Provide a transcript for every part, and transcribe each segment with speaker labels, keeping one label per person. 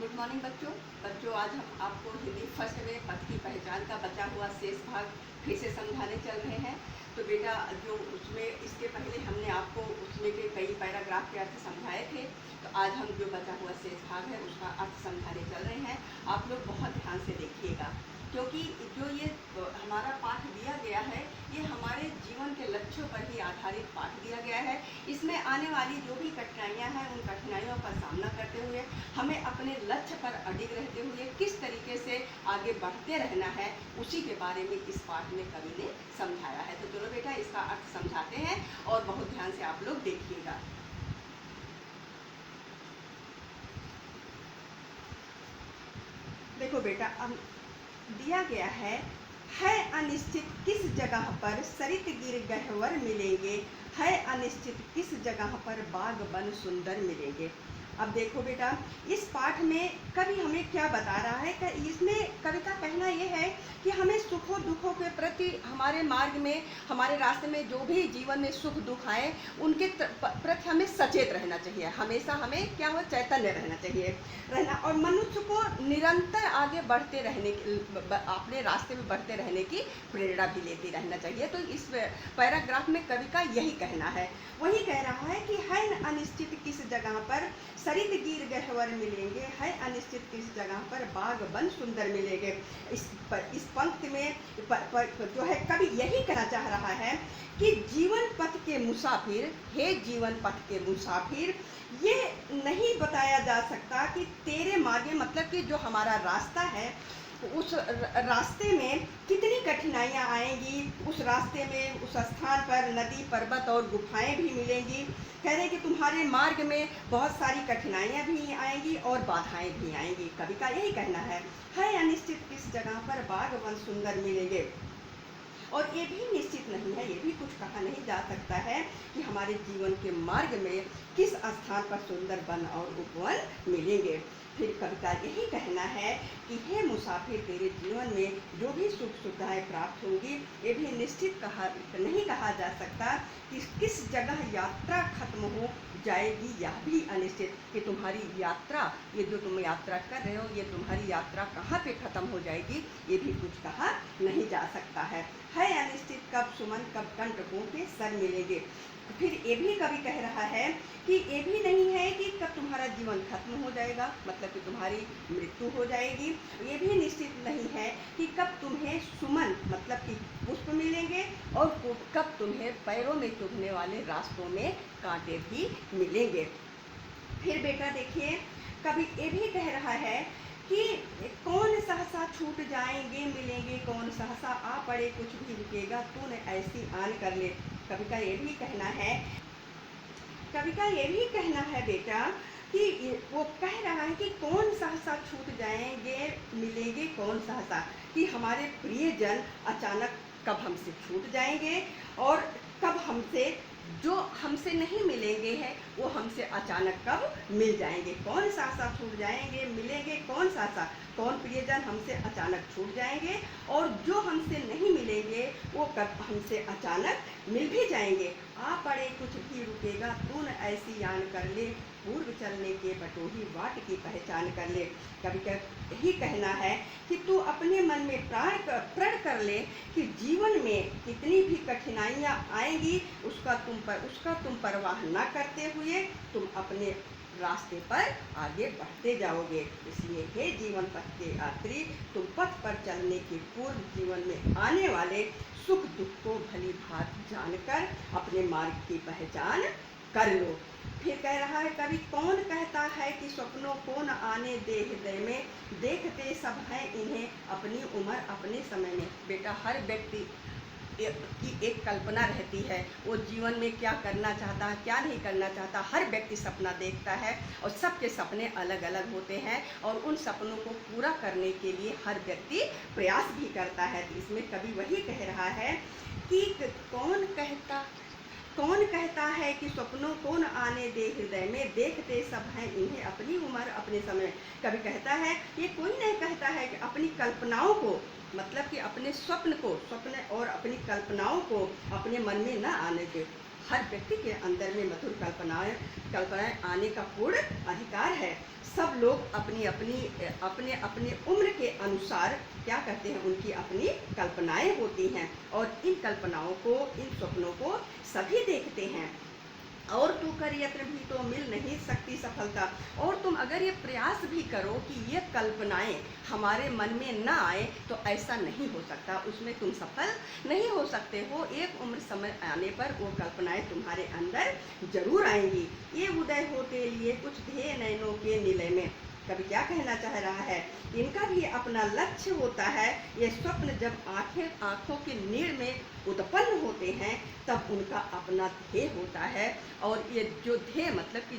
Speaker 1: Good morning बच्चों आज हम आपको हिंदी फर्स्ट में पद की पहचान का बचा हुआ शेष भाग फिर से समझाने चल रहे हैं। तो बेटा जो उसमें इसके पहले हमने आपको उसमें के कई पैराग्राफ के अर्थ समझाए थे, तो आज हम जो बचा हुआ शेष भाग है उसका अर्थ समझाने चल रहे हैं। आप लोग बहुत ध्यान से देखिएगा, क्योंकि जो ये हमारा पाठ दिया गया है ये हमारे जीवन के लक्ष्यों पर ही आधारित पाठ दिया गया है। इसमें आने वाली जो भी कठिनाइयां हैं उन कठिनाइयों का सामना करते हुए हमें अपने लक्ष्य पर अडिग रहते हुए किस तरीके से आगे बढ़ते रहना है, उसी के बारे में इस पाठ में कवि ने समझाया है। तो चलो बेटा इसका अर्थ समझाते हैं और बहुत ध्यान से आप लोग देखिएगा। देखो बेटा, अब दिया गया है अनिश्चित किस जगह पर सरित गिर गह्वर मिलेंगे, है अनिश्चित किस जगह पर बाग बन सुंदर मिलेंगे। अब देखो बेटा, इस पाठ में कवि हमें क्या बता रहा है कि इसमें कवि का कहना यह है कि हमें सुखों दुखों के प्रति हमारे मार्ग में, हमारे रास्ते में जो भी जीवन में सुख दुख आए उनके प्रति हमें सचेत रहना चाहिए। हमेशा हमें क्या हो, चैतन्य रहना चाहिए और मनुष्य को निरंतर आगे बढ़ते रहने की, अपने रास्ते में बढ़ते रहने की प्रेरणा भी लेते रहना चाहिए। तो इस पैराग्राफ में कवि का यही कहना है। वही कह रहा है कि है अनिश्चित किस जगह पर सरित गिर गह्वर मिलेंगे, है अनिश्चित किस जगह पर बाग बन सुंदर मिलेंगे। इस पंक्ति में जो है कवि यही कहना चाह रहा है कि जीवन पथ के मुसाफिर, हे जीवन पथ के मुसाफिर, ये नहीं बताया जा सकता कि तेरे मार्ग, मतलब कि जो हमारा रास्ता है उस रास्ते में कितनी कठिनाइयाँ आएंगी, उस रास्ते में उस स्थान पर नदी पर्वत और गुफाएं भी मिलेंगी। कह रहे कि तुम्हारे मार्ग में बहुत सारी कठिनाइयाँ भी आएंगी और बाधाएं भी आएंगी। कवि का यही कहना है अनिश्चित किस जगह पर बाग वन सुंदर मिलेंगे। और ये भी निश्चित नहीं है, ये भी कुछ कहा नहीं जा सकता है कि हमारे जीवन के मार्ग में किस स्थान पर सुंदर वन और उपवन मिलेंगे। फिर कविता यही कहना है कि हे मुसाफिर, तेरे जीवन में जो भी सुख सुविधाएं प्राप्त होंगी ये भी निश्चित नहीं कहा जा सकता कि किस जगह यात्रा खत्म हो जाएगी, यह भी अनिश्चित कि तुम्हारी यात्रा, ये जो तुम यात्रा कर रहे हो, ये तुम्हारी यात्रा कहाँ पे खत्म हो जाएगी, ये भी कुछ कहा नहीं जा सकता है अनिश्चित कब सुमन कब कंटकों के सर मिलेंगे। फिर ये भी कवि कह रहा है कि ये भी नहीं है कि कब तुम्हारा जीवन खत्म हो जाएगा, मतलब कि तुम्हारी मृत्यु हो जाएगी। ये भी निश्चित नहीं है कि कब तुम्हें सुमन, मतलब कि पुष्प मिलेंगे, और कब तुम्हें पैरों में चुभने वाले रास्तों में कांटे भी मिलेंगे। फिर बेटा देखिए, कवि ये भी कह रहा है कि कौन सहसा छूट जाएंगे मिलेंगे, कौन सहसा आ पड़े कुछ भी रुकेगा, तूने ऐसी आन कर ले। कवि का ये भी कहना है, कवि का ये भी कहना है बेटा कि वो कह रहा है कि कौन सहसा छूट जाएंगे मिलेंगे, कौन सहसा, कि हमारे प्रियजन अचानक कब हमसे छूट जाएंगे और कब हमसे, जो हमसे नहीं मिलेंगे हैं वो हमसे अचानक कब मिल जाएंगे। कौन सहसा छूट जाएंगे मिलेंगे, कौन सहसा, कौन प्रियजन हमसे अचानक छूट जाएंगे और जो हमसे नहीं मिलेंगे वो कब हमसे अचानक मिल भी जाएंगे। आ पड़े कुछ भी रुकेगा, तू न ऐसी यान कर ले, पूर्व चलने के बटोही वाट की पहचान कर ले। कभी यही कहना है कि तू अपने मन में प्रण कर ले कि जीवन में कितनी भी कठिनाइयाँ आएंगी उसका तुम परवाह न करते हुए तुम अपने रास्ते पर आगे बढ़ते जाओगे। इसलिए हे जीवन पथ के यात्री, तुम पथ पर चलने के पूर्व जीवन में आने वाले सुख दुख को भली भांत जानकर अपने मार्ग की पहचान कर लो। फिर कह रहा है कवि, कौन कहता है कि स्वप्नों को न आने दे हृदय में, देखते सब हैं इन्हें अपनी उम्र अपने समय में। बेटा, हर व्यक्ति की एक कल्पना रहती है, वो जीवन में क्या करना चाहता है क्या नहीं करना चाहता। हर व्यक्ति सपना देखता है और सबके सपने अलग अलग होते हैं और उन सपनों को पूरा करने के लिए हर व्यक्ति प्रयास भी करता है। तो इसमें कवि वही कह रहा है कि कौन कहता है कि स्वप्नों को न आने दे हृदय में, देखते सब हैं इन्हें अपनी उम्र अपने समय। कवि कहता है, ये कोई नहीं कहता है कि अपनी कल्पनाओं को, मतलब कि अपने स्वप्न और अपनी कल्पनाओं को अपने मन में न आने दे। हर व्यक्ति के अंदर में मधुर कल्पनाएं आने का पूर्ण अधिकार है। सब लोग अपने अपने उम्र के अनुसार क्या करते हैं, उनकी अपनी कल्पनाएं होती हैं और इन कल्पनाओं को, इन सपनों को सभी देखते हैं। और तू कर यत्न भी तो मिल नहीं सकती सफलता। और तुम अगर ये प्रयास भी करो कि ये कल्पनाएं हमारे मन में ना आए तो ऐसा नहीं हो सकता, उसमें तुम सफल नहीं हो सकते हो। एक उम्र समय आने पर वो कल्पनाएं तुम्हारे अंदर जरूर आएंगी। ये उदय होते लिए कुछ ध्येय नयनों के निलय में। कभी क्या कहना चाह रहा है, इनका भी अपना लक्ष्य होता है। ये स्वप्न जब आंखों के नीड़ में उत्पन्न होते हैं तब उनका अपना ध्येय होता है। और ये जो ध्येय मतलब कि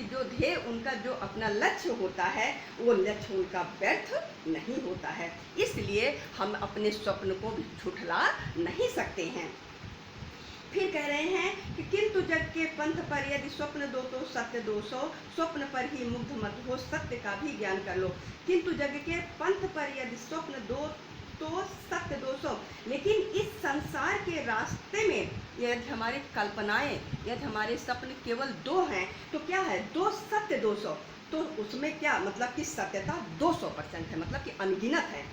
Speaker 1: जो ध्येय उनका जो अपना लक्ष्य होता है वो लक्ष्य उनका व्यर्थ नहीं होता है। इसलिए हम अपने स्वप्न को भी झुठला नहीं सकते हैं। फिर कह रहे हैं कि किंतु जग के पंथ पर यदि स्वप्न दो तो सत्य 200, स्वप्न पर ही मुग्ध मत हो, सत्य का भी ज्ञान कर लो। किंतु जग के पंथ पर यदि स्वप्न दो तो सत्य 200, लेकिन इस संसार के रास्ते में यदि हमारी कल्पनाएं, यदि हमारे सपने केवल 2 हैं तो क्या है, 2 सत्य 200, तो उसमें क्या मतलब कि सत्यता 200% है, मतलब कि अनगिनत है।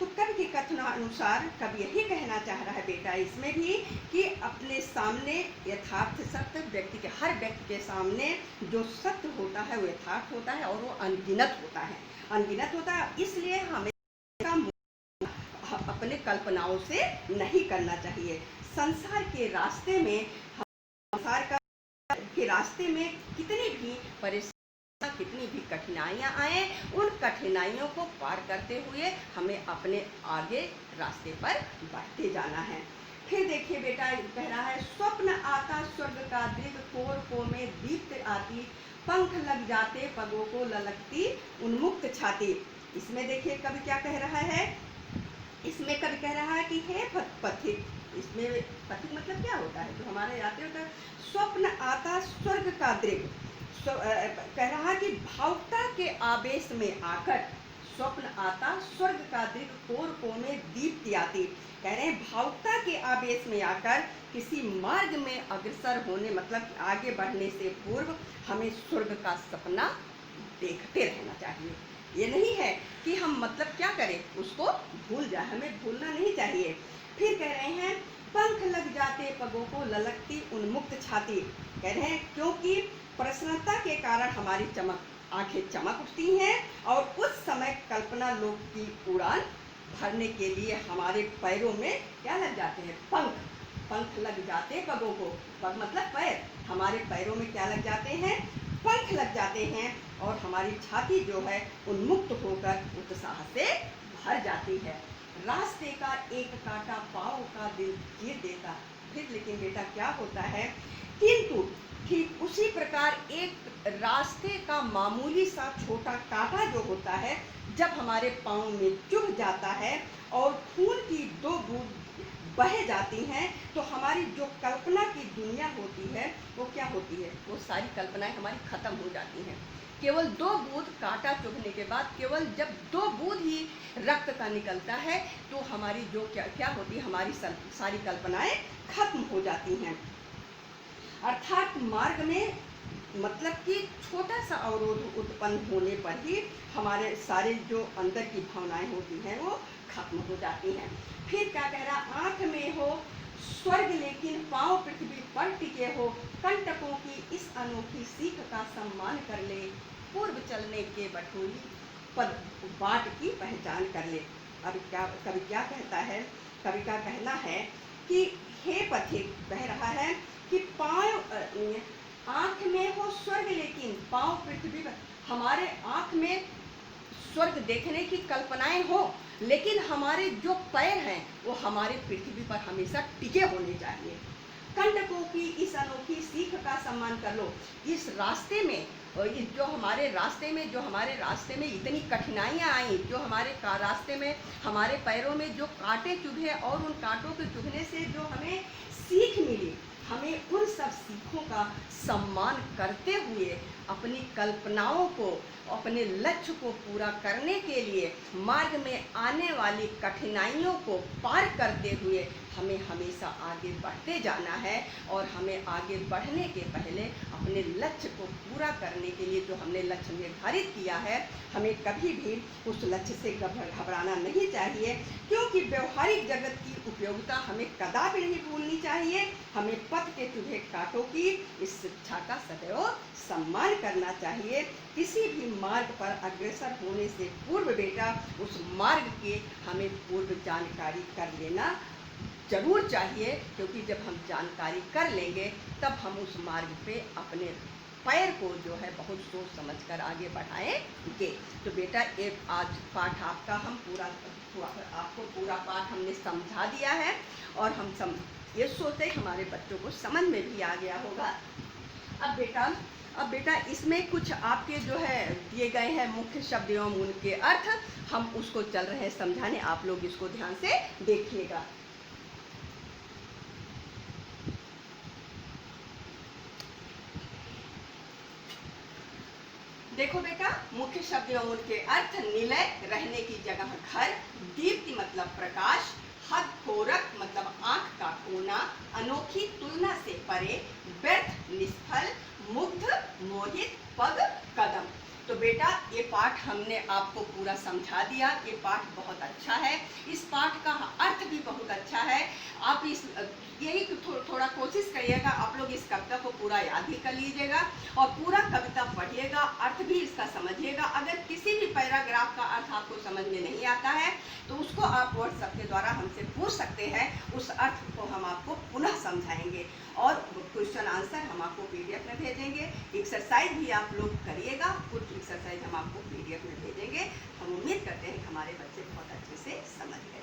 Speaker 1: तो कवि के कथनानुसार कवि यही कहना चाह रहा है बेटा इसमें भी कि अपने सामने यथार्थ सत्य, हर व्यक्ति के सामने जो सत्य होता है वो यथार्थ होता है और वो अनगिनत होता है। इसलिए हमें अपने कल्पनाओं से नहीं करना चाहिए। संसार के रास्ते में कितनी भी परेशानी, कितनी भी कठिनाइयाँ आए, उन कठिनाइयों को पार करते हुए हमें अपने आगे रास्ते पर बढ़ते जाना है। फिर देखिए बेटा कह रहा है, स्वप्न आता स्वर्ग का दृग, कोर में दीप्त आती, पंख लग जाते पगों को ललकती उन्मुक्त छाती। इसमें देखिए कवि क्या कह रहा है, इसमें कवि कह रहा है कि हे पथिक, इसमें पथिक मतलब क्या होता है, जो हमारे यात्रियों का स्वप्न आता स्वर्ग का दृग, कह रहा कि भावुकता के आवेश में आकर स्वप्न आता स्वर्ग का दृग, कोर में दीप्ति आती। कह रहे हैं भावुकता के आवेश में आकर किसी मार्ग में अग्रसर होने, मतलब आगे बढ़ने से पूर्व हमें स्वर्ग का सपना देखते रहना चाहिए। ये नहीं है कि हम मतलब क्या करें, उसको भूल जाए, हमें भूलना नहीं चाहिए। फिर कह रहे हैं पंख लग जाते पगों को ललकती उन्मुक्त छाती। कह रहे हैं क्योंकि प्रसन्नता के कारण हमारी आंखें चमक उठती हैं और उस समय कल्पना लोक की उड़ान भरने के लिए हमारे पैरों में क्या लग जाते हैं, पंख लग जाते पगों को, पग मतलब पैर, हमारे पैरों में क्या लग जाते हैं, पंख लग जाते हैं और हमारी छाती जो है उन्मुक्त होकर उत्साह से भर जाती है। रास्ते का एक कांटा पाँव का दिल चीर देता। फिर लेकिन बेटा क्या होता है, किंतु ठीक उसी प्रकार एक रास्ते का मामूली सा छोटा कांटा जो होता है जब हमारे पाँव में चुभ जाता है और खून की 2 बूंद बह जाती हैं तो हमारी जो कल्पना की दुनिया होती है वो क्या होती है, वो सारी कल्पनाएं हमारी खत्म हो जाती हैं। केवल 2 बूंद कांटा चुभने के बाद, केवल जब 2 बूंद ही रक्त का निकलता है तो हमारी जो क्या होती है, हमारी सारी कल्पनाएं खत्म हो जाती हैं। अर्थात मार्ग में मतलब कि छोटा सा अवरोध उत्पन्न होने पर ही हमारे सारे जो अंदर की भावनाएं होती हैं वो खत्म हो जाती हैं। फिर क्या कह रहा, आंख में हो स्वर्ग लेकिन पांव पृथ्वी पर टिके हो, कंटकों की इस अनोखी सीख का सम्मान कर ले, पूर्व चलने के बटोली पद बाट की पहचान कर ले। अब कवि क्या कहता है, कवि का कहना है कि हे पथिक, कह रहा है कि आंख में हो स्वर्ग लेकिन पांव पृथ्वी पर, हमारे आंख में स्वर्ग देखने की कल्पनाएं हो लेकिन हमारे जो पैर हैं वो हमारे पृथ्वी पर हमेशा टिके होने चाहिए। कंटकों की इस अनोखी सीख का सम्मान कर लो। इस रास्ते में जो हमारे रास्ते में इतनी कठिनाइयाँ आई, जो हमारे रास्ते में हमारे पैरों में जो कांटे चुभे और उन कांटों के चुभने से जो हमें सीख मिली, हमें उन सब सीखों का सम्मान करते हुए अपनी कल्पनाओं को, अपने लक्ष्य को पूरा करने के लिए मार्ग में आने वाली कठिनाइयों को पार करते हुए हमें हमेशा आगे बढ़ते जाना है और हमें आगे बढ़ने के पहले अपने लक्ष्य को पूरा करने के लिए जो हमने लक्ष्य निर्धारित किया है, हमें कभी भी उस लक्ष्य से घबराना नहीं चाहिए, क्योंकि व्यवहारिक जगत की उपयोगिता हमें कदापि नहीं भूलनी चाहिए। हमें पथ के चूहे कांटों की इस शिक्षा का सदैव सम्मान करना चाहिए। किसी भी मार्ग पर अग्रसर होने से पूर्व बेटा उस मार्ग की हमें पूर्व जानकारी कर लेना जरूर चाहिए, क्योंकि जब हम जानकारी कर लेंगे तब हम उस मार्ग पे अपने पैर को जो है बहुत सोच समझ कर आगे बढ़ाएंगे। तो बेटा ये आज पाठ आपका हम आपको पूरा पाठ हमने समझा दिया है और हम ये सोचते हमारे बच्चों को समझ में भी आ गया होगा। अब बेटा इसमें कुछ आपके जो है दिए गए हैं मुख्य शब्द एवं उनके अर्थ, हम उसको चल रहे हैं समझाने, आप लोग इसको ध्यान से देखिएगा। देखो बेटा, मुख्य शब्द एवं उनके अर्थ: निलय रहने की जगह घर, दीप्ति मतलब प्रकाश, हद कोरक मतलब आंख का कोना, अनोखी तुलना से परे, व्यर्थ निष्फल, मुग्ध मोहित पग कदम। तो बेटा ये पाठ हमने आपको पूरा समझा दिया। ये पाठ बहुत अच्छा है, इस पाठ का अर्थ भी बहुत अच्छा है। आप यही थोड़ा कोशिश करिएगा, आप लोग इस कविता को पूरा याद ही कर लीजिएगा और पूरा कविता पढ़िएगा, अर्थ भी इसका समझिएगा। अगर किसी भी पैराग्राफ का अर्थ आपको समझ में नहीं आता है तो उसको आप व्हाट्सएप के द्वारा हमसे पूछ सकते हैं, उस अर्थ को हम आपको पुनः समझाएंगे और क्वेश्चन आंसर हम आपको PDF में भेजेंगे। एक्सरसाइज भी आप लोग करिएगा, कुछ एक्सरसाइज हम आपको PDF में भेजेंगे। हम उम्मीद करते हैं कि हमारे बच्चे बहुत अच्छे से समझ गए।